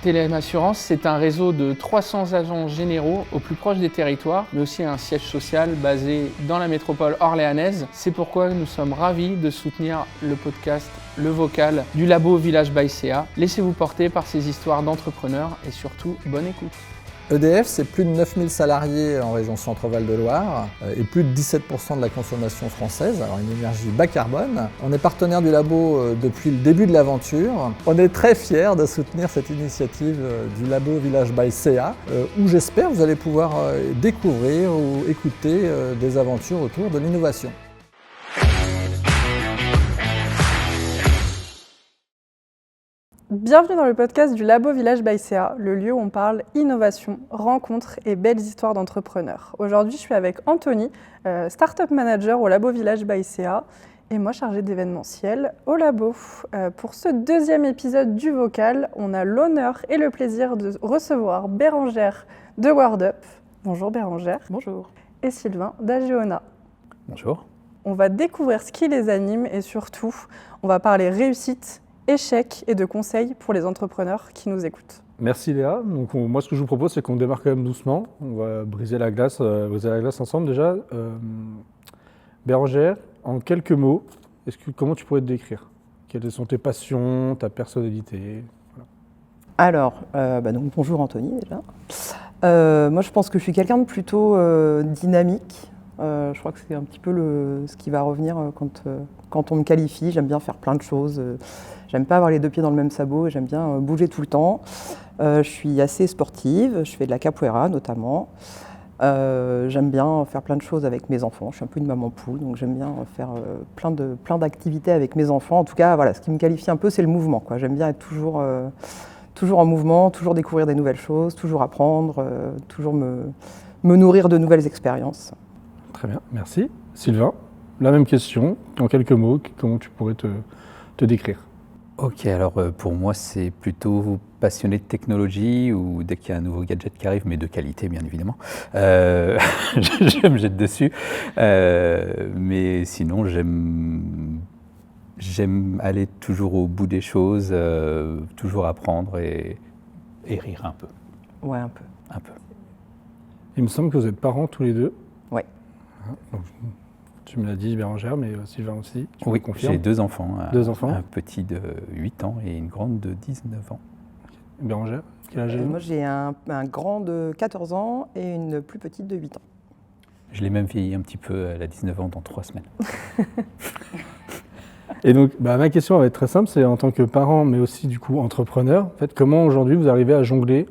TLM Assurance, c'est un réseau de 300 agents généraux au plus proche des territoires, mais aussi un siège social basé dans la métropole orléanaise. C'est pourquoi nous sommes ravis de soutenir le podcast Le Vocal du Labo Village by CA. Laissez-vous porter par ces histoires d'entrepreneurs et surtout, bonne écoute. EDF, c'est plus de 9000 salariés en région Centre-Val de Loire et plus de 17% de la consommation française, alors une énergie bas carbone. On est partenaire du labo depuis le début de l'aventure. On est très fiers de soutenir cette initiative du Labo Village by CA, où j'espère vous allez pouvoir découvrir ou écouter des aventures autour de l'innovation. Bienvenue dans le podcast du Labo Village by CA, le lieu où on parle innovation, rencontres et belles histoires d'entrepreneurs. Aujourd'hui, je suis avec Anthony, Startup Manager au Labo Village by CA, et moi chargée d'événementiel au labo. Pour ce deuxième épisode du Vocal, on a l'honneur et le plaisir de recevoir Bérangère de WordUp. Bonjour Bérangère. Bonjour. Et Sylvain d'Ageona. Bonjour. On va découvrir ce qui les anime et surtout, on va parler réussite, échecs et de conseils pour les entrepreneurs qui nous écoutent. Merci Léa. Donc moi ce que je vous propose c'est qu'on démarre quand même doucement. On va briser la glace ensemble déjà. Bérangère, en quelques mots, comment tu pourrais te décrire? Quelles sont tes passions, ta personnalité? Alors, donc, bonjour Anthony déjà. Moi je pense que je suis quelqu'un de plutôt dynamique. Je crois que c'est un petit peu ce qui va revenir quand on me qualifie. J'aime bien faire plein de choses. J'aime pas avoir les deux pieds dans le même sabot et j'aime bien bouger tout le temps. Je suis assez sportive, je fais de la capoeira notamment. J'aime bien faire plein de choses avec mes enfants. Je suis un peu une maman poule, donc j'aime bien faire plein d'activités avec mes enfants. En tout cas, voilà, ce qui me qualifie un peu, c'est le mouvement, quoi. J'aime bien être toujours en mouvement, toujours découvrir des nouvelles choses, toujours apprendre, toujours me nourrir de nouvelles expériences. Très bien, merci. Sylvain, la même question, en quelques mots, comment tu pourrais te décrire? Ok, alors pour moi c'est plutôt passionné de technologie ou dès qu'il y a un nouveau gadget qui arrive, mais de qualité bien évidemment, je me jette dessus. Mais sinon j'aime aller toujours au bout des choses, toujours apprendre et rire un peu. Ouais, un peu. Un peu. Il me semble que vous êtes parents tous les deux. Ouais. Donc, tu me l'as dit Bérangère, mais Sylvain aussi, tu oui, me confirmes? J'ai deux enfants. Un petit de 8 ans et une grande de 19 ans. Bérangère, quel âge Moi j'ai un grand de 14 ans et une plus petite de 8 ans. Je l'ai même vieilli un petit peu, elle a 19 ans dans 3 semaines. Et donc ma question va être très simple, c'est en tant que parent mais aussi du coup entrepreneur, en fait, comment aujourd'hui vous arrivez à jongler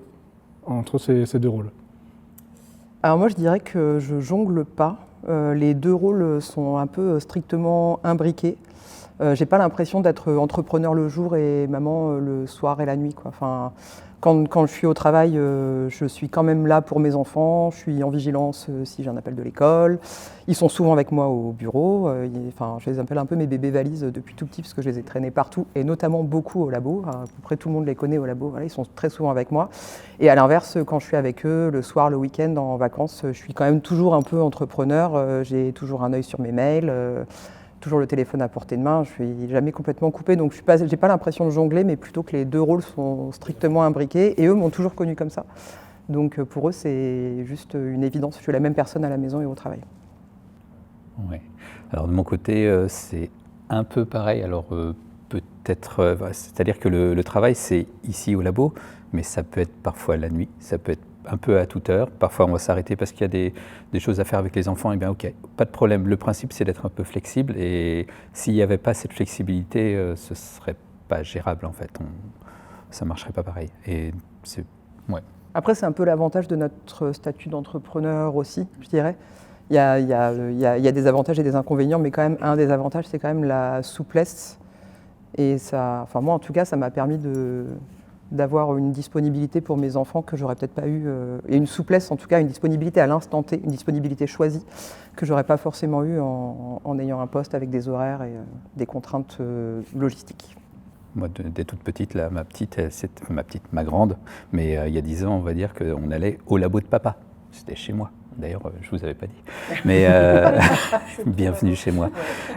entre ces deux rôles? Alors moi je dirais que je jongle pas. Les deux rôles sont un peu strictement imbriqués. J'ai pas l'impression d'être entrepreneur le jour et maman le soir et la nuit, quoi. Enfin, quand je suis au travail, je suis quand même là pour mes enfants. Je suis en vigilance si j'ai un appel de l'école. Ils sont souvent avec moi au bureau. Je les appelle un peu mes bébés valises depuis tout petit parce que je les ai traînés partout et notamment beaucoup au labo. À peu près tout le monde les connaît au labo. Voilà, ils sont très souvent avec moi. Et à l'inverse, quand je suis avec eux, le soir, le week-end, en vacances, je suis quand même toujours un peu entrepreneur. J'ai toujours un œil sur mes mails. Toujours le téléphone à portée de main, je suis jamais complètement coupée, donc j'ai pas l'impression de jongler, mais plutôt que les deux rôles sont strictement imbriqués, et eux m'ont toujours connue comme ça. Donc pour eux, c'est juste une évidence, je suis la même personne à la maison et au travail. Oui. Alors de mon côté, c'est un peu pareil, alors peut-être, c'est-à-dire que le travail c'est ici au labo, mais ça peut être parfois la nuit, ça peut être un peu à toute heure. Parfois, on va s'arrêter parce qu'il y a des choses à faire avec les enfants. Et bien, ok, pas de problème. Le principe, c'est d'être un peu flexible. Et s'il n'y avait pas cette flexibilité, ce ne serait pas gérable, en fait. Ça ne marcherait pas pareil. Et ouais. Après, c'est un peu l'avantage de notre statut d'entrepreneur aussi, je dirais. Il y a des avantages et des inconvénients, mais quand même, un des avantages, c'est quand même la souplesse. Et ça, enfin, moi, en tout cas, ça m'a permis d'avoir une disponibilité pour mes enfants que j'aurais peut-être pas eu, et une souplesse en tout cas, une disponibilité à l'instant T, une disponibilité choisie que j'aurais pas forcément eu en ayant un poste avec des horaires et des contraintes logistiques. Moi, dès toute petite, là, ma grande, mais il y a 10 ans, on va dire qu'on allait au labo de papa. C'était chez moi. D'ailleurs, je ne vous avais pas dit. Mais bienvenue chez moi.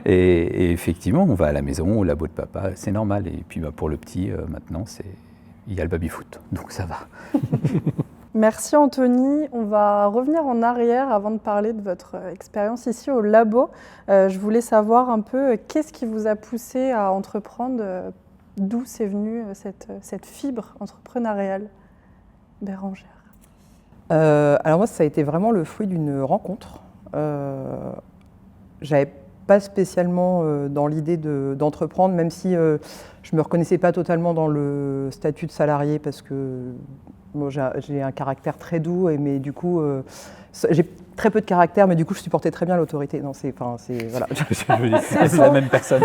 Et effectivement, on va à la maison, au labo de papa, c'est normal. Et puis pour le petit, maintenant, il y a le baby-foot, donc ça va. Merci Anthony. On va revenir en arrière avant de parler de votre expérience ici au labo. Je voulais savoir un peu qu'est-ce qui vous a poussé à entreprendre, d'où c'est venu cette fibre entrepreneuriale, Bérangère. Alors moi, ça a été vraiment le fruit d'une rencontre. J'avais pas spécialement dans l'idée d'entreprendre, même si je me reconnaissais pas totalement dans le statut de salarié parce que bon, j'ai un caractère très doux, mais du coup, j'ai très peu de caractère, mais du coup, je supportais très bien l'autorité. Non, voilà. C'est la même personne.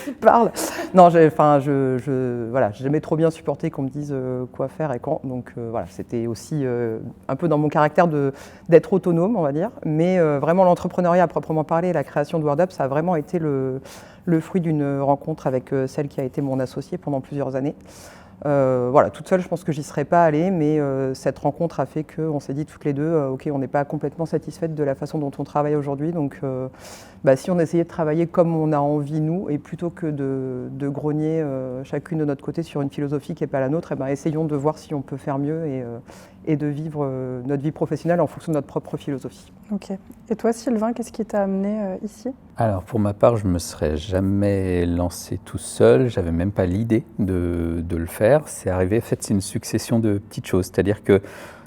Qui parle. Non, voilà, j'ai jamais trop bien supporté qu'on me dise quoi faire et quand. Donc voilà, c'était aussi un peu dans mon caractère d'être autonome, on va dire. Mais vraiment, l'entrepreneuriat à proprement parler, la création de WordUp, ça a vraiment été le fruit d'une rencontre avec celle qui a été mon associée pendant plusieurs années. Voilà, toute seule, je pense que j'y serais pas allée, mais cette rencontre a fait qu'on s'est dit toutes les deux, ok, on n'est pas complètement satisfaites de la façon dont on travaille aujourd'hui, donc si on essayait de travailler comme on a envie nous, et plutôt que de grogner chacune de notre côté sur une philosophie qui n'est pas la nôtre, essayons de voir si on peut faire mieux et de vivre notre vie professionnelle en fonction de notre propre philosophie. Ok. Et toi, Sylvain, qu'est-ce qui t'a amené ici ? Alors pour ma part, je ne me serais jamais lancé tout seul, j'avais même pas l'idée de le faire. C'est arrivé, en fait, c'est une succession de petites choses, c'est-à-dire que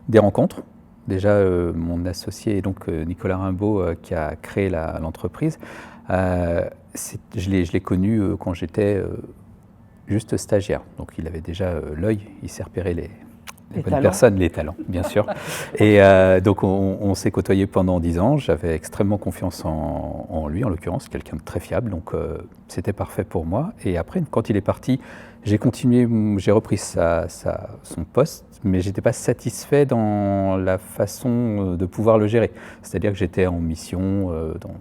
des rencontres. Déjà, mon associé, donc Nicolas Rimbaud, qui a créé l'entreprise, je l'ai connu quand j'étais juste stagiaire. Donc il avait déjà l'œil, il s'est repéré les bonnes personnes, les talents, bien sûr. Et donc on s'est côtoyés pendant 10 ans. J'avais extrêmement confiance en lui, en l'occurrence, quelqu'un de très fiable. Donc c'était parfait pour moi. Et après, quand il est parti, j'ai continué, j'ai repris son poste, mais je n'étais pas satisfait dans la façon de pouvoir le gérer. C'est-à-dire que j'étais en mission,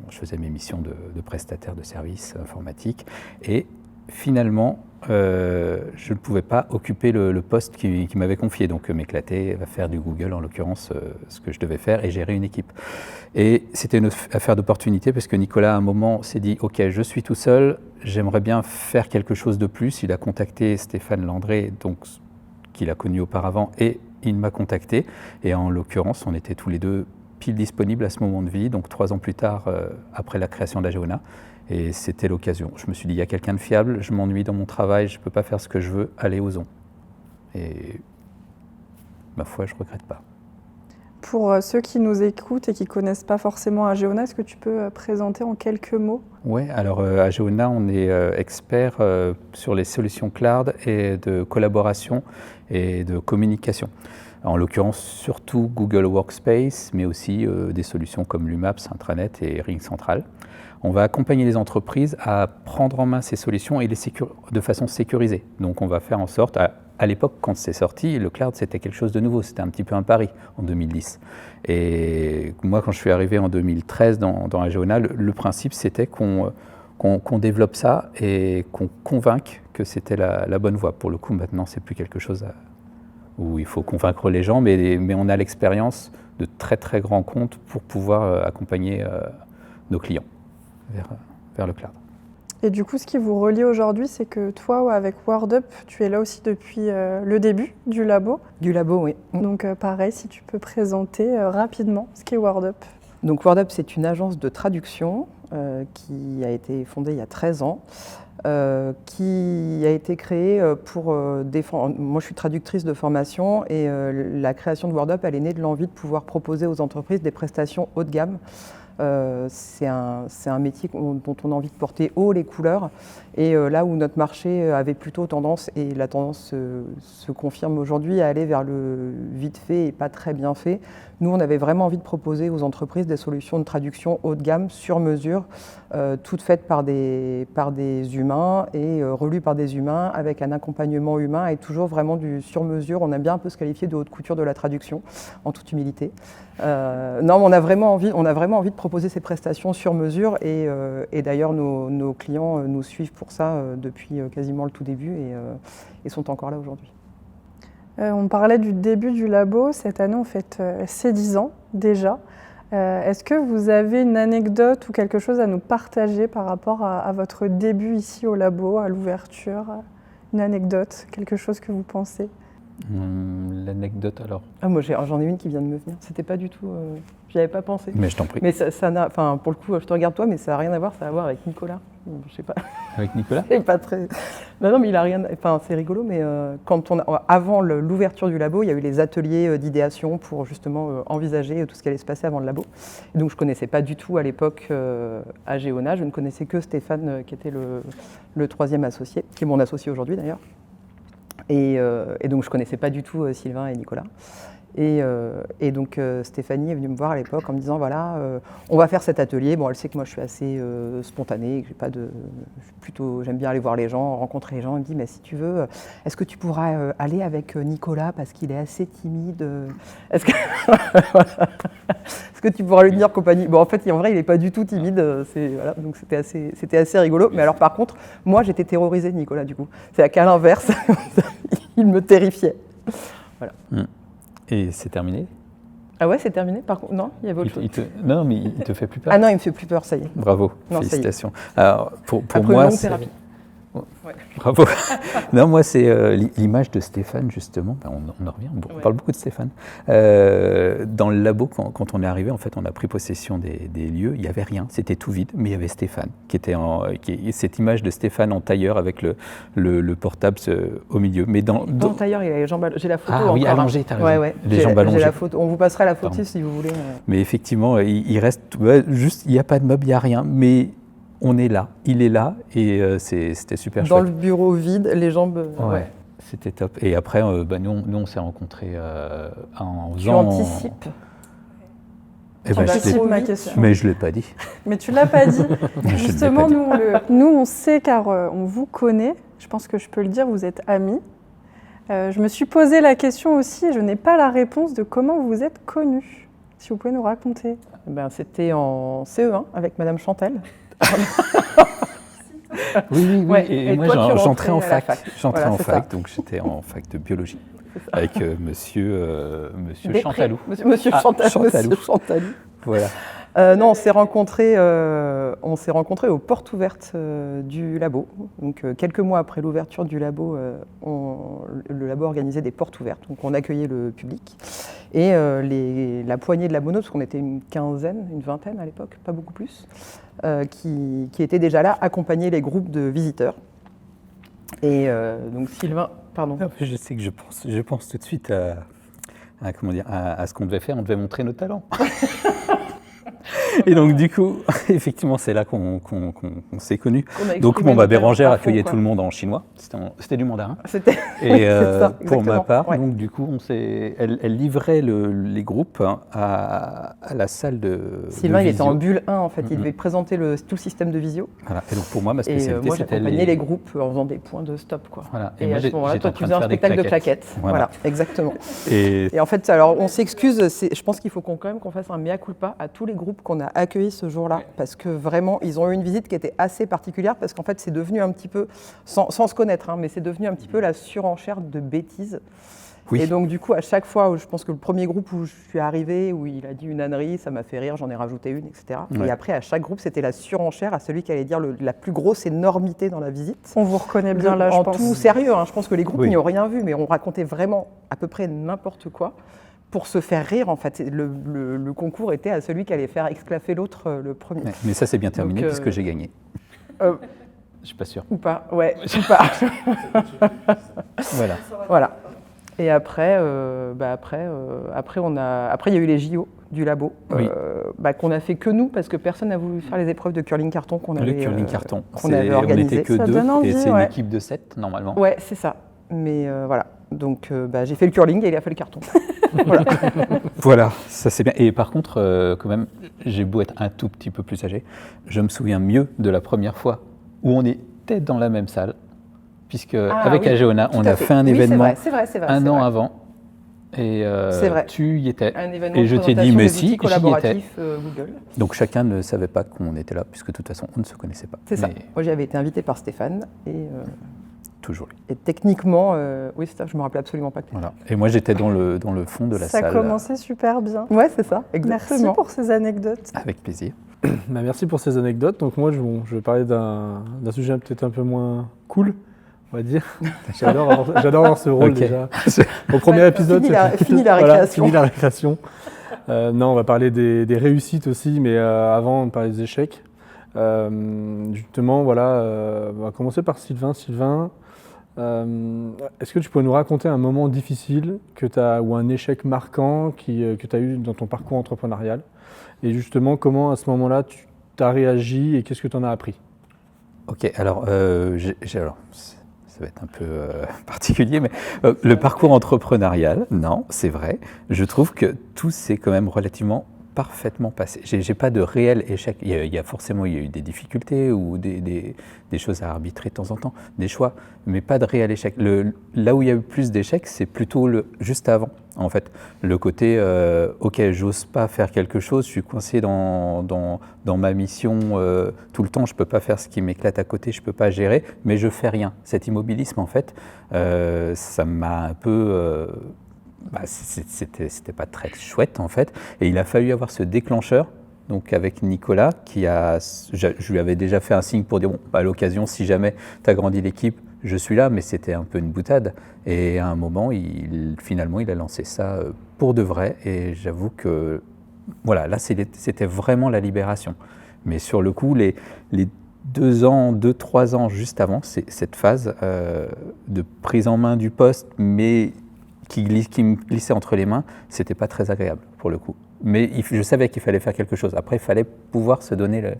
je faisais mes missions de prestataire de services informatiques. Et finalement, je ne pouvais pas occuper le poste qui m'avait confié, donc m'éclater, faire du Google en l'occurrence, ce que je devais faire, et gérer une équipe. Et c'était une affaire d'opportunité parce que Nicolas, à un moment, s'est dit « Ok, je suis tout seul, j'aimerais bien faire quelque chose de plus ». Il a contacté Stéphane Landré, donc, qu'il a connu auparavant, et il m'a contacté. Et en l'occurrence, on était tous les deux pile disponibles à ce moment de vie, donc 3 ans plus tard, après la création d'Ageona. Et c'était l'occasion. Je me suis dit, il y a quelqu'un de fiable, je m'ennuie dans mon travail, je ne peux pas faire ce que je veux, allez, osons. Et ma foi, je ne regrette pas. Pour ceux qui nous écoutent et qui ne connaissent pas forcément Ageona, est-ce que tu peux présenter en quelques mots ? Oui, alors Ageona, on est expert sur les solutions cloud et de collaboration et de communication. En l'occurrence, surtout Google Workspace, mais aussi des solutions comme Lumaps, Intranet et Ring Central. On va accompagner les entreprises à prendre en main ces solutions et de façon sécurisée. Donc on va faire en sorte, à l'époque quand c'est sorti, le cloud c'était quelque chose de nouveau, c'était un petit peu un pari en 2010. Et moi quand je suis arrivé en 2013 dans Ageona, le principe c'était qu'on développe ça et qu'on convainque que c'était la bonne voie. Pour le coup maintenant c'est plus quelque chose où il faut convaincre les gens, mais on a l'expérience de très très grands comptes pour pouvoir accompagner nos clients vers le cloud. Et du coup, ce qui vous relie aujourd'hui, c'est que toi, avec WordUp, tu es là aussi depuis le début du labo. Du labo, oui. Donc pareil, si tu peux présenter rapidement ce qu'est WordUp. Donc WordUp, c'est une agence de traduction qui a été fondée il y a 13 ans, qui a été créée pour défendre... Moi, je suis traductrice de formation et la création de WordUp, elle est née de l'envie de pouvoir proposer aux entreprises des prestations haut de gamme. C'est un métier dont on a envie de porter haut les couleurs et là où notre marché avait plutôt tendance, et la tendance se confirme aujourd'hui, à aller vers le vite fait et pas très bien fait, nous on avait vraiment envie de proposer aux entreprises des solutions de traduction haut de gamme sur mesure, toutes faites par des humains et relues par des humains avec un accompagnement humain et toujours vraiment du sur mesure. On aime bien un peu se qualifier de haute couture de la traduction, en toute humilité. Non, mais on a vraiment envie de proposer ces prestations sur mesure et d'ailleurs nos clients nous suivent pour ça depuis quasiment le tout début et sont encore là aujourd'hui. On parlait du début du labo. Cette année, on fête ses 10 ans déjà. Est-ce que vous avez une anecdote ou quelque chose à nous partager par rapport à votre début ici au labo, à l'ouverture ? Une anecdote, quelque chose que vous pensez? L'anecdote alors. Ah, moi, j'en ai une qui vient de me venir. C'était pas du tout. J'y avais pas pensé. Mais je t'en prie. Mais ça n'a. Enfin, pour le coup, je te regarde toi, mais ça n'a rien à voir. Ça a à voir avec Nicolas. Je sais pas. Avec Nicolas? C'est pas très. Non, mais il a rien. Enfin, c'est rigolo, mais avant l'ouverture du labo, il y a eu les ateliers d'idéation pour justement envisager tout ce qui allait se passer avant le labo. Et donc, je connaissais pas du tout à l'époque Ageona. Je ne connaissais que Stéphane, qui était le troisième associé, qui est mon associé aujourd'hui d'ailleurs. Et donc, je ne connaissais pas du tout Sylvain et Nicolas. Et donc, Stéphanie est venue me voir à l'époque en me disant, voilà, on va faire cet atelier. Bon, elle sait que moi, je suis assez spontanée, que j'aime bien aller voir les gens, rencontrer les gens. Elle me dit, mais si tu veux, est-ce que tu pourras aller avec Nicolas parce qu'il est assez timide? Est-ce que tu pourras lui tenir compagnie? Bon, en fait, en vrai, il n'est pas du tout timide. Voilà, donc, c'était assez rigolo. Mais alors, par contre, moi, j'étais terrorisée de Nicolas, du coup. C'est qu'à l'inverse, il me terrifiait. Voilà. Et c'est terminé? Ah ouais, c'est terminé? Par contre, non, il y avait autre chose. Non, mais il te fait plus peur? Ah non, il me fait plus peur, ça y est. Bravo, Non, félicitations. Alors, pour après moi, une longue thérapie. Ouais. Bravo. Non, moi, c'est l'image de Stéphane, justement. On en revient, on parle beaucoup de Stéphane. Dans le labo, quand on est arrivé, en fait, on a pris possession des lieux. Il n'y avait rien, c'était tout vide, mais il y avait Stéphane, cette image de Stéphane en tailleur avec le portable au milieu. Mais dans le tailleur, il a les jambes allongées. J'ai la photo. Ah oui, allongé, t'as raison. Ouais. Les jambes allongées. J'ai la photo. On vous passera la photo si vous voulez. Mais effectivement, il reste juste, il n'y a pas de meuble, il n'y a rien, mais on est là, il est là, et c'était super chouette. Dans le bureau vide, les jambes... Ouais, c'était top. Et après, nous, on s'est rencontrés en faisant... Tu anticipes? Ma question. Mais je ne l'ai pas dit. Mais tu ne l'as pas dit. Justement, nous, on sait car on vous connaît. Je pense que je peux le dire, vous êtes amis. Je me suis posé la question aussi, et je n'ai pas la réponse de comment vous êtes connus. Si vous pouvez nous raconter. C'était en CE1 avec Madame Chantel. Oui. Ouais, et moi, j'entrais en fac. J'entrais en fac, donc j'étais en fac de biologie avec monsieur Chantalou. Monsieur Chantalou. Voilà. Non, on s'est rencontrés aux portes ouvertes du labo. Donc, quelques mois après l'ouverture du labo, le labo organisait des portes ouvertes. Donc, on accueillait le public. Et la poignée de labonautes, parce qu'on était une quinzaine, une vingtaine à l'époque, pas beaucoup plus, qui étaient déjà là, accompagnaient les groupes de visiteurs. Et donc, Sylvain, pardon. Je sais que je pense tout de suite à ce qu'on devait faire. On devait montrer nos talents. Et donc, du coup, effectivement, c'est là qu'on s'est connus. Donc, Bérangère accueillait tout le monde en chinois. C'était du mandarin. Et pour ma part, donc, du coup, elle livrait les groupes à la salle de Sylvain, il était visio. en bulle 1, en fait. Il devait présenter tout le système de visio. Voilà. Et donc, pour moi, ma spécialité, moi, c'était j'accompagnais les groupes en faisant des points de stop, quoi. Voilà. Et à ce moment-là, toi, tu faisais un spectacle de claquettes. Voilà, exactement. Et en fait, alors, on s'excuse. Je pense qu'il faut quand même qu'on fasse un mea culpa à tous les groupes qu'on a accueillis ce jour-là, parce que vraiment, ils ont eu une visite qui était assez particulière, parce qu'en fait, c'est devenu un petit peu, sans se connaître, mais c'est devenu un petit peu la surenchère de bêtises. Oui. Et donc, du coup, à chaque fois, je pense que le premier groupe où je suis arrivée, où il a dit une ânerie, ça m'a fait rire, j'en ai rajouté une, etc. Ouais. Et après, à chaque groupe, c'était la surenchère à celui qui allait dire la plus grosse énormité dans la visite. On vous reconnaît bien là, je pense. En tout sérieux, je pense que les groupes n'y ont rien vu, mais on racontait vraiment à peu près n'importe quoi. Pour se faire rire, en fait, le concours était à celui qui allait faire exclaffer l'autre le premier. Mais ça, c'est bien terminé puisque j'ai gagné. Je suis pas sûr. Ou pas, ouais, ou pas. Voilà. Et après, il y a eu les JO du labo, qu'on a fait que nous, parce que personne n'a voulu faire les épreuves de curling carton qu'on avait organisées. On n'était que deux, et c'est une équipe de 7, normalement. Ouais, c'est ça. Mais voilà. Donc, j'ai fait le curling et il a fait le carton. Voilà, ça c'est bien. Et par contre, quand même, j'ai beau être un tout petit peu plus âgé, je me souviens mieux de la première fois où on était dans la même salle, puisque avec Ageona, on a fait un événement un an avant. Et tu y étais. Et je t'ai dit, mais si, j'y étais. Google. Donc chacun ne savait pas qu'on était là, puisque de toute façon, on ne se connaissait pas. C'est ça. Moi, j'avais été invitée par Stéphane et... Toujours. Et techniquement, oui, c'est ça, je ne me rappelais absolument pas que voilà. Et moi, j'étais dans le fond de la salle. Ça commençait super bien. Ouais, c'est ça, exactement. Merci pour ces anecdotes. Avec plaisir. Merci pour ces anecdotes. Donc moi, je vais parler d'un sujet peut-être un peu moins cool. on va dire. J'adore avoir ce rôle Ok. déjà. Au premier épisode, Fini la voilà, récréation. fini la récréation. Non, on va parler des réussites aussi, mais avant, on parler des échecs. Justement, voilà, on va commencer par Sylvain. Sylvain, est-ce que tu peux nous raconter un moment difficile ou un échec marquant que tu as eu dans ton parcours entrepreneurial? Et justement, comment à ce moment-là, tu as réagi et qu'est-ce que tu en as appris? Ok, alors, ça va être un peu particulier, mais le parcours entrepreneurial, non, c'est vrai. Je trouve que tout s'est quand même relativement parfaitement passé. J'ai pas de réel échec. Il y a forcément eu des difficultés ou des choses à arbitrer de temps en temps, des choix, mais pas de réel échec. Là où il y a eu plus d'échecs, c'est plutôt juste avant, en fait. Le côté, ok, j'ose pas faire quelque chose, je suis coincé dans ma mission tout le temps, je peux pas faire ce qui m'éclate à côté, je peux pas gérer, mais je fais rien. Cet immobilisme, en fait, ça m'a un peu... c'était pas très chouette en fait, et il a fallu avoir ce déclencheur, donc avec Nicolas, je lui avais déjà fait un signe pour dire, bon, à l'occasion, si jamais tu as grandi l'équipe, je suis là, mais c'était un peu une boutade, et à un moment, finalement, il a lancé ça pour de vrai, et j'avoue que, voilà, là, c'était vraiment la libération. Mais sur le coup, les 2-3 ans juste avant, cette phase de prise en main du poste, mais qui me glissait entre les mains, c'était pas très agréable pour le coup. Mais je savais qu'il fallait faire quelque chose. Après, il fallait pouvoir se donner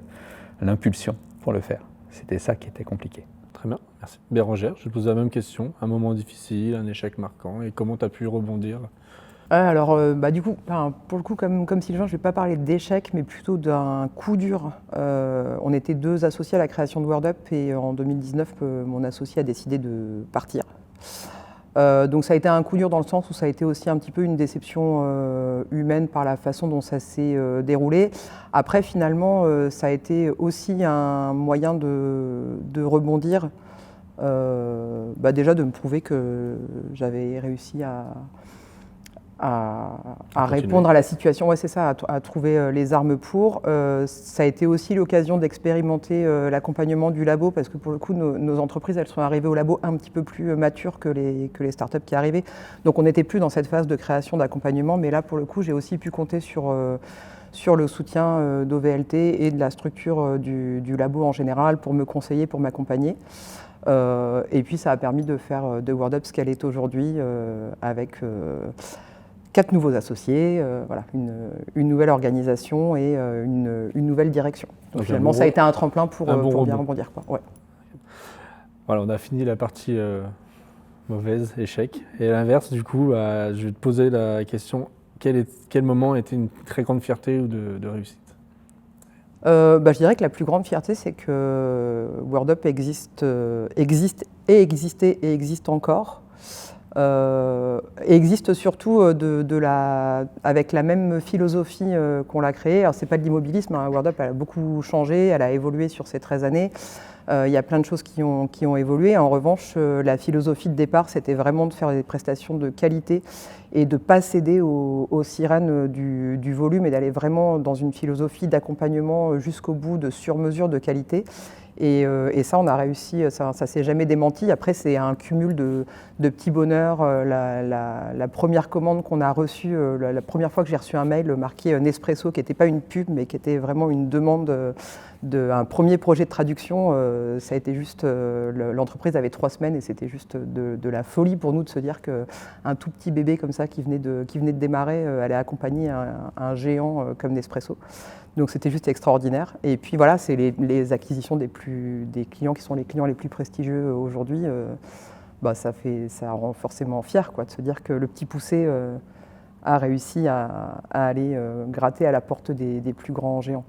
l'impulsion pour le faire. C'était ça qui était compliqué. Très bien, merci. Bérangère, je te pose la même question. Un moment difficile, un échec marquant, et comment tu as pu rebondir? Alors, du coup, pour le coup, comme Sylvain, je ne vais pas parler d'échec, mais plutôt d'un coup dur. On était 2 associés à la création de WordUp, et en 2019, mon associé a décidé de partir. Donc ça a été un coup dur dans le sens où ça a été aussi un petit peu une déception humaine par la façon dont ça s'est déroulé. Après, finalement, ça a été aussi un moyen de rebondir, déjà de me prouver que j'avais réussi à répondre à la situation, ouais, c'est ça, à trouver les armes pour. Ça a été aussi l'occasion d'expérimenter l'accompagnement du labo, parce que pour le coup, nos entreprises, elles sont arrivées au labo un petit peu plus matures que les startups qui arrivaient. Donc on n'était plus dans cette phase de création d'accompagnement, mais là, pour le coup, j'ai aussi pu compter sur le soutien d'OVLT et de la structure du labo en général pour me conseiller, pour m'accompagner. Et puis ça a permis de faire de WordUp ce qu'elle est aujourd'hui, avec 4 nouveaux associés, voilà, une nouvelle organisation et une nouvelle direction. Donc finalement, ça a été un tremplin pour bien rebondir, quoi. Ouais. Voilà, on a fini la partie mauvaise, échec. Et à l'inverse, du coup, je vais te poser la question, quel moment était une très grande fierté ou de réussite? Je dirais que la plus grande fierté, c'est que WordUp existe et existait et existe encore. Et existe surtout avec la même philosophie qu'on l'a créée. Alors c'est pas de l'immobilisme, hein. WordUp elle a beaucoup changé, elle a évolué sur ces 13 années. Il y a plein de choses qui ont évolué. En revanche, la philosophie de départ, c'était vraiment de faire des prestations de qualité et de ne pas céder aux sirènes du volume, et d'aller vraiment dans une philosophie d'accompagnement jusqu'au bout, de sur-mesure de qualité. Et ça, on a réussi, ça ne s'est jamais démenti. Après, c'est un cumul de petits bonheurs. La première commande qu'on a reçue, la première fois que j'ai reçu un mail marqué Nespresso, qui n'était pas une pub, mais qui était vraiment une demande d'un premier projet de traduction, ça a été juste, l'entreprise avait 3 semaines, et c'était juste de la folie pour nous de se dire qu'un tout petit bébé comme ça qui venait de démarrer allait accompagner un géant comme Nespresso. Donc c'était juste extraordinaire. Et puis voilà, c'est les acquisitions des clients qui sont les clients les plus prestigieux aujourd'hui. Ça rend forcément fier, quoi, de se dire que le petit poussé a réussi à aller gratter à la porte des plus grands géants.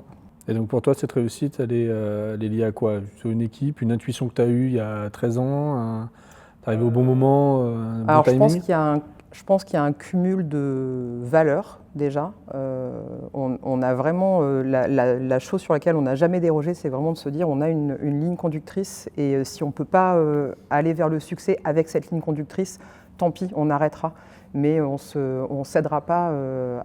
Et donc pour toi, cette réussite, elle est liée à quoi? Sur une équipe, une intuition que tu as eue il y a 13 ans, tu arrivé au bon moment, un bon timing? Je pense qu'il y a un cumul de valeurs déjà. On a vraiment la chose sur laquelle on n'a jamais dérogé, c'est vraiment de se dire on a une ligne conductrice, et si on ne peut pas aller vers le succès avec cette ligne conductrice, tant pis, on arrêtera. mais on ne cédera pas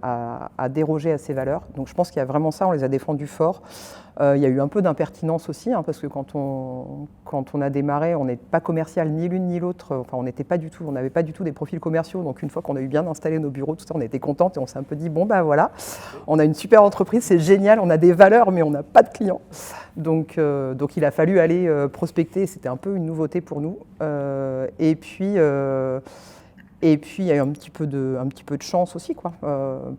à déroger à ces valeurs. Donc je pense qu'il y a vraiment ça, on les a défendus fort. Il y a eu un peu d'impertinence aussi, parce que quand on a démarré, on n'est pas commercial ni l'une ni l'autre, enfin on n'avait pas du tout des profils commerciaux, donc une fois qu'on a eu bien installé nos bureaux, tout ça, on était contente et on s'est un peu dit, bon ben voilà, on a une super entreprise, c'est génial, on a des valeurs mais on n'a pas de clients. Donc il a fallu aller prospecter, c'était un peu une nouveauté pour nous. Et puis il y a eu un petit peu de chance aussi,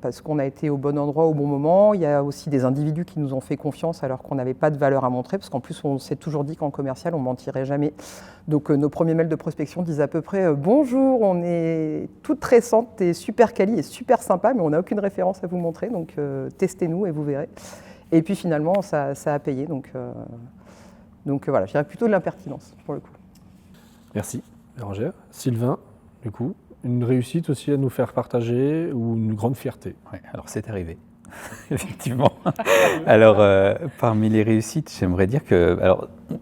parce qu'on a été au bon endroit au bon moment. Il y a aussi des individus qui nous ont fait confiance alors qu'on n'avait pas de valeur à montrer, parce qu'en plus on s'est toujours dit qu'en commercial on mentirait jamais. Donc nos premiers mails de prospection disent à peu près bonjour, on est toute récente et super quali et super sympa, mais on n'a aucune référence à vous montrer, donc testez-nous et vous verrez. Et puis finalement ça a payé, donc voilà, je dirais plutôt de l'impertinence pour le coup. Merci Bérangère. Sylvain, du coup, une réussite aussi à nous faire partager ou une grande fierté? Ouais, alors c'est arrivé, effectivement. Alors parmi les réussites, j'aimerais dire que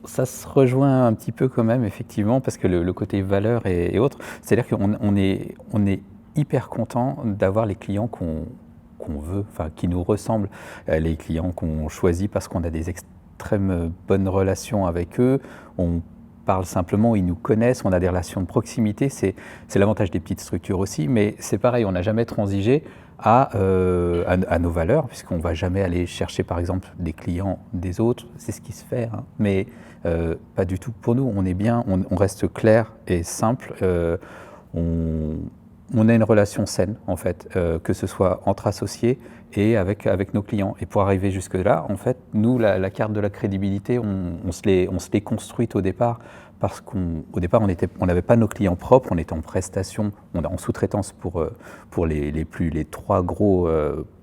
ça se rejoint un petit peu quand même, effectivement, parce que le côté valeur et autres, c'est-à-dire qu'on est hyper content d'avoir les clients qu'on veut, enfin qui nous ressemblent, les clients qu'on choisit parce qu'on a des extrêmes bonnes relations avec eux. On parle simplement, ils nous connaissent, on a des relations de proximité, c'est l'avantage des petites structures aussi, mais c'est pareil, on n'a jamais transigé à nos valeurs, puisqu'on ne va jamais aller chercher par exemple des clients des autres, c'est ce qui se fait, mais pas du tout pour nous, on est bien, on reste clair et simple, on a une relation saine en fait, que ce soit entre associés et avec nos clients. Et pour arriver jusque-là, en fait, nous, la carte de la crédibilité, on se l'est construite au départ, parce qu'au départ, on n'avait pas nos clients propres, on était en prestation, en sous-traitance pour les trois gros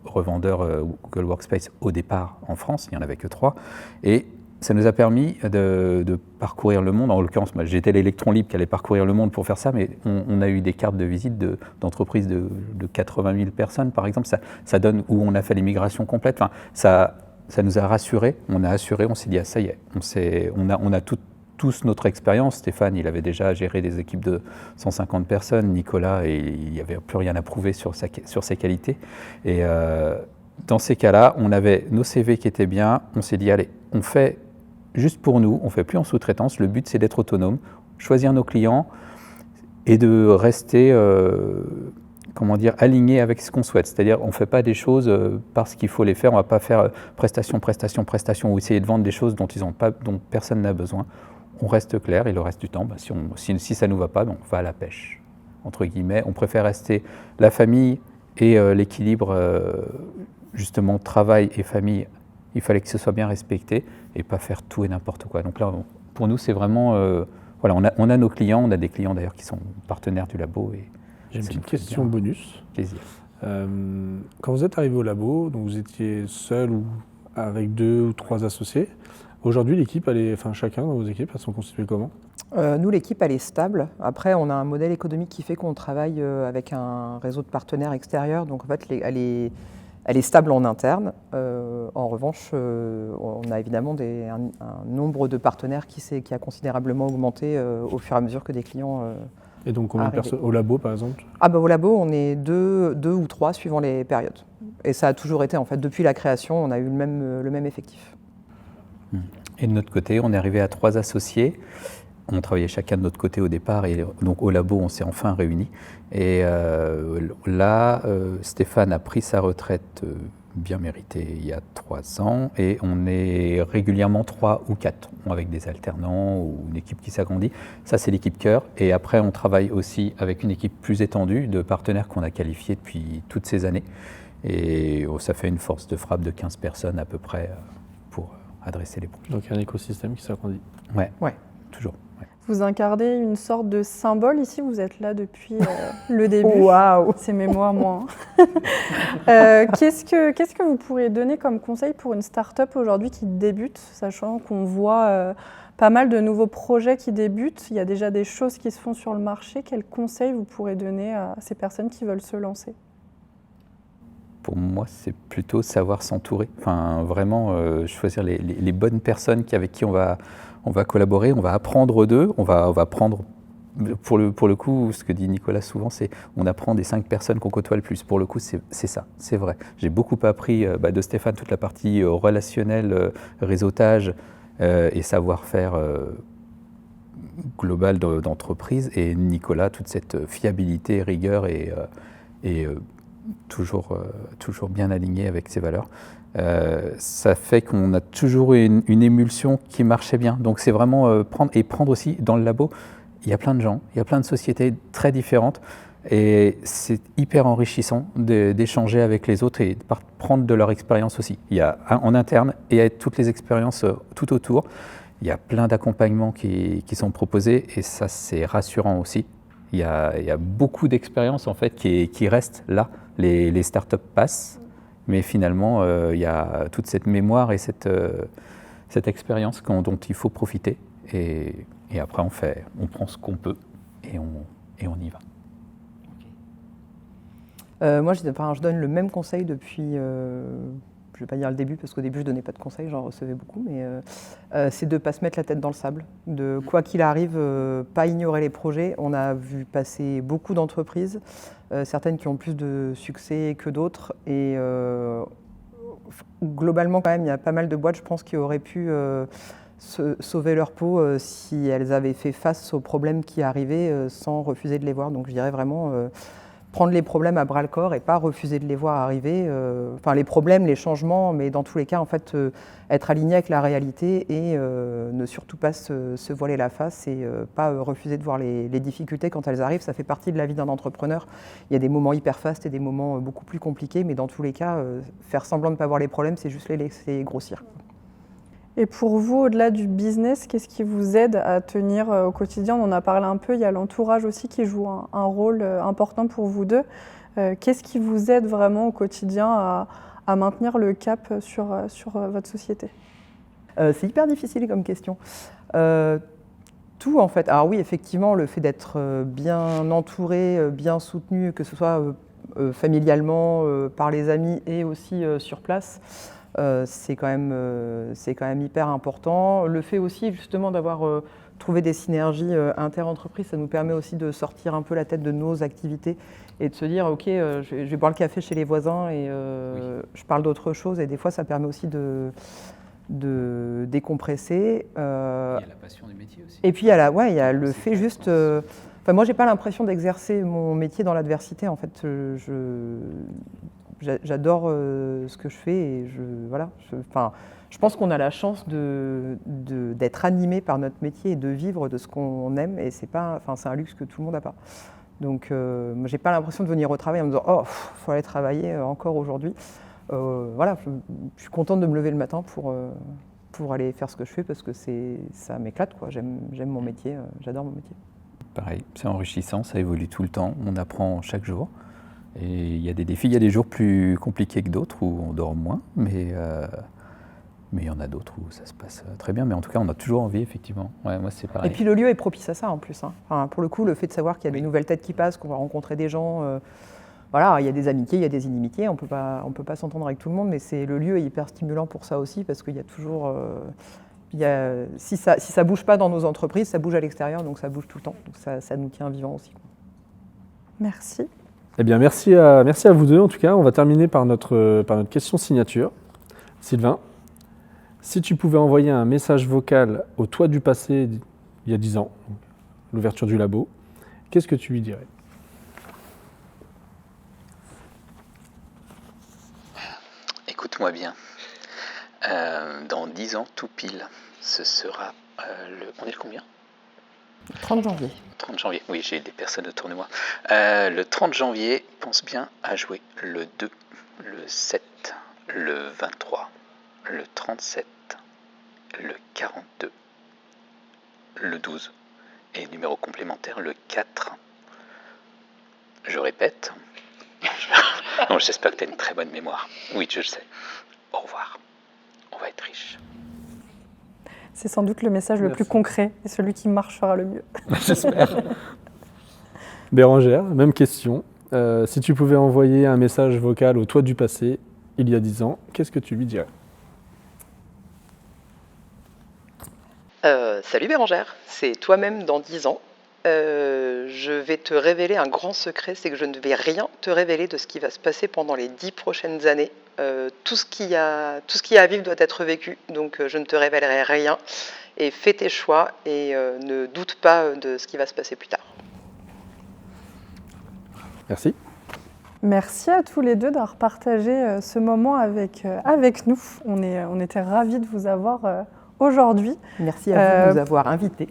revendeurs Google Workspace au départ en France, il n'y en avait que 3. Et ça nous a permis de parcourir le monde. En l'occurrence, j'étais l'électron libre qui allait parcourir le monde pour faire ça, mais on a eu des cartes de visite d'entreprises de 80 000 personnes, par exemple. Ça donne où on a fait l'immigration complète. Enfin, ça nous a rassurés. On a assuré, on s'est dit, ah, ça y est, on a tous notre expérience. Stéphane, il avait déjà géré des équipes de 150 personnes. Nicolas, il n'y avait plus rien à prouver sur ses qualités. Et dans ces cas-là, on avait nos CV qui étaient bien. On s'est dit, allez, on fait juste pour nous, on ne fait plus en sous-traitance. Le but, c'est d'être autonome, choisir nos clients et de rester aligné avec ce qu'on souhaite. C'est-à-dire, on ne fait pas des choses parce qu'il faut les faire. On ne va pas faire prestation ou essayer de vendre des choses dont personne n'a besoin. On reste clair et le reste du temps, si ça ne nous va pas, on va à la pêche, entre guillemets. On préfère rester la famille et l'équilibre, justement, travail et famille. Il fallait que ce soit bien respecté et pas faire tout et n'importe quoi. Donc là, pour nous, c'est vraiment... on a nos clients, on a des clients d'ailleurs qui sont partenaires du labo. J'ai une petite question bonus. Plaisir. Quand vous êtes arrivé au labo, donc vous étiez seul ou avec 2 ou 3 associés. Aujourd'hui, l'équipe, chacun dans vos équipes, elles sont constituées comment? Nous, l'équipe, elle est stable. Après, on a un modèle économique qui fait qu'on travaille avec un réseau de partenaires extérieurs. Donc, en fait, elle est stable en interne. En revanche, on a évidemment un nombre de partenaires qui a considérablement augmenté au fur et à mesure que des clients Et donc, combien de personnes au labo, par exemple? Au labo, on est 2 ou 3 suivant les périodes. Et ça a toujours été, en fait, depuis la création, on a eu le même effectif. Et de notre côté, on est arrivé à 3 associés. On travaillait chacun de notre côté au départ et donc au labo, on s'est enfin réunis. Et là, Stéphane a pris sa retraite bien méritée il y a 3 ans et on est régulièrement 3 ou 4 avec des alternants ou une équipe qui s'agrandit. Ça, c'est l'équipe cœur. Et après, on travaille aussi avec une équipe plus étendue de partenaires qu'on a qualifiés depuis toutes ces années. Et ça fait une force de frappe de 15 personnes à peu près pour adresser les projets. Donc, un écosystème qui s'agrandit. Ouais, toujours. Ouais. Vous incarnez une sorte de symbole ici, vous êtes là depuis le début. Waouh! C'est mémoire, moi. Qu'est-ce que vous pourriez donner comme conseil pour une start-up aujourd'hui qui débute, sachant qu'on voit pas mal de nouveaux projets qui débutent, il y a déjà des choses qui se font sur le marché. Quels conseils vous pourrez donner à ces personnes qui veulent se lancer? Pour moi, c'est plutôt savoir s'entourer. Enfin, vraiment choisir les bonnes personnes avec qui on va collaborer, on va apprendre d'eux, on va prendre pour le coup, ce que dit Nicolas souvent, c'est on apprend des 5 personnes qu'on côtoie le plus. Pour le coup, c'est ça, c'est vrai. J'ai beaucoup appris de Stéphane toute la partie relationnelle, réseautage et savoir-faire global d'entreprise, et Nicolas, toute cette fiabilité, rigueur et toujours bien aligné avec ses valeurs. Ça fait qu'on a toujours eu une émulsion qui marchait bien. Donc c'est vraiment prendre aussi dans le labo, il y a plein de gens, il y a plein de sociétés très différentes, et c'est hyper enrichissant d'échanger avec les autres et de prendre de leur expérience aussi. Il y a en interne et toutes les expériences tout autour. Il y a plein d'accompagnements qui sont proposés, et ça c'est rassurant aussi. Il y a beaucoup d'expériences en fait qui restent là. Les startups passent, mais finalement il y a toute cette mémoire et cette expérience dont il faut profiter. Et après on prend ce qu'on peut et on y va. Moi, je donne le même conseil depuis, je ne vais pas dire le début, parce qu'au début, je ne donnais pas de conseils, j'en recevais beaucoup, mais c'est de ne pas se mettre la tête dans le sable. De quoi qu'il arrive, pas ignorer les projets. On a vu passer beaucoup d'entreprises, certaines qui ont plus de succès que d'autres, et globalement, quand même, il y a pas mal de boîtes, je pense, qui auraient pu sauver leur peau si elles avaient fait face aux problèmes qui arrivaient sans refuser de les voir. Donc je dirais vraiment prendre les problèmes à bras le corps et pas refuser de les voir arriver. Enfin les problèmes, les changements, mais dans tous les cas en fait être aligné avec la réalité et ne surtout pas se voiler la face et pas refuser de voir les difficultés quand elles arrivent. Ça fait partie de la vie d'un entrepreneur. Il y a des moments hyper fastes et des moments beaucoup plus compliqués, mais dans tous les cas faire semblant de ne pas voir les problèmes, c'est juste les laisser grossir. Et pour vous, au-delà du business, qu'est-ce qui vous aide à tenir au quotidien? On en a parlé un peu, il y a l'entourage aussi qui joue un rôle important pour vous deux. Qu'est-ce qui vous aide vraiment au quotidien à maintenir le cap sur votre société? C'est hyper difficile comme question. Tout en fait. Alors oui, effectivement, le fait d'être bien entouré, bien soutenu, que ce soit familialement, par les amis et aussi sur place, c'est quand même hyper important. Le fait aussi justement d'avoir trouvé des synergies inter-entreprises, ça nous permet aussi de sortir un peu la tête de nos activités et de se dire ok, je vais boire le café chez les voisins et je parle d'autre chose, et des fois ça permet aussi de décompresser. Il y a la passion du métier aussi. Et puis il y a le fait juste... Enfin, moi j'ai pas l'impression d'exercer mon métier dans l'adversité en fait. J'adore ce que je fais et je pense qu'on a la chance d'être animé par notre métier et de vivre de ce qu'on aime, et c'est un luxe que tout le monde n'a pas. Donc moi j'ai pas l'impression de venir au travail en me disant oh faut aller travailler encore aujourd'hui. Je suis contente de me lever le matin pour aller faire ce que je fais parce que ça m'éclate quoi. J'aime mon métier, j'adore mon métier. Pareil, c'est enrichissant, ça évolue tout le temps, on apprend chaque jour. Et il y a des défis, il y a des jours plus compliqués que d'autres où on dort moins, mais il y en a d'autres où ça se passe très bien. Mais en tout cas, on a toujours envie, effectivement. Ouais, moi, c'est pareil. Et puis le lieu est propice à ça en plus. Hein. Enfin, pour le coup, le fait de savoir qu'il y a des nouvelles têtes qui passent, qu'on va rencontrer des gens, il y a des amitiés, il y a des inimitiés. On peut pas s'entendre avec tout le monde, mais le lieu est hyper stimulant pour ça aussi parce qu'il y a toujours... si ça bouge pas dans nos entreprises, ça bouge à l'extérieur, donc ça bouge tout le temps. Donc ça nous tient vivants aussi. Merci. Eh bien, merci à vous deux en tout cas. On va terminer par notre question signature. Sylvain, si tu pouvais envoyer un message vocal au toi du passé il y a 10 ans, l'ouverture du labo, qu'est-ce que tu lui dirais? Écoute-moi bien. Dans 10 ans, tout pile, ce sera on est le combien? 30 janvier. 30 janvier, oui, j'ai des personnes autour de moi. Le 30 janvier, pense bien à jouer le 2, le 7, le 23, le 37, le 42, le 12 et numéro complémentaire, le 4. Je répète. Non, j'espère que tu as une très bonne mémoire. Oui, je le sais. Au revoir. On va être riche. C'est sans doute le message le plus concret et celui qui marchera le mieux. J'espère. Bérangère, même question. Si tu pouvais envoyer un message vocal au toi du passé, il y a 10 ans, qu'est-ce que tu lui dirais? Salut Bérangère, c'est toi-même dans 10 ans. Je vais te révéler un grand secret, c'est que je ne vais rien te révéler de ce qui va se passer pendant les 10 prochaines années. Tout ce qu'il y a à vivre doit être vécu, donc je ne te révélerai rien. Et fais tes choix et ne doute pas de ce qui va se passer plus tard. Merci. Merci à tous les deux d'avoir partagé ce moment avec nous. On était ravis de vous avoir aujourd'hui. Merci à vous de nous avoir invités.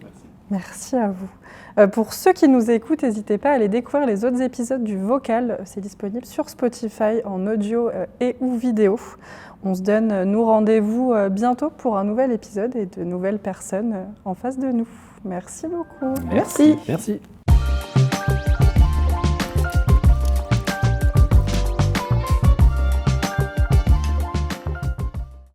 Merci à vous. Pour ceux qui nous écoutent, n'hésitez pas à aller découvrir les autres épisodes du Vocal. C'est disponible sur Spotify en audio et ou vidéo. On se donne, nous, rendez-vous bientôt pour un nouvel épisode et de nouvelles personnes en face de nous. Merci beaucoup. Merci. Merci.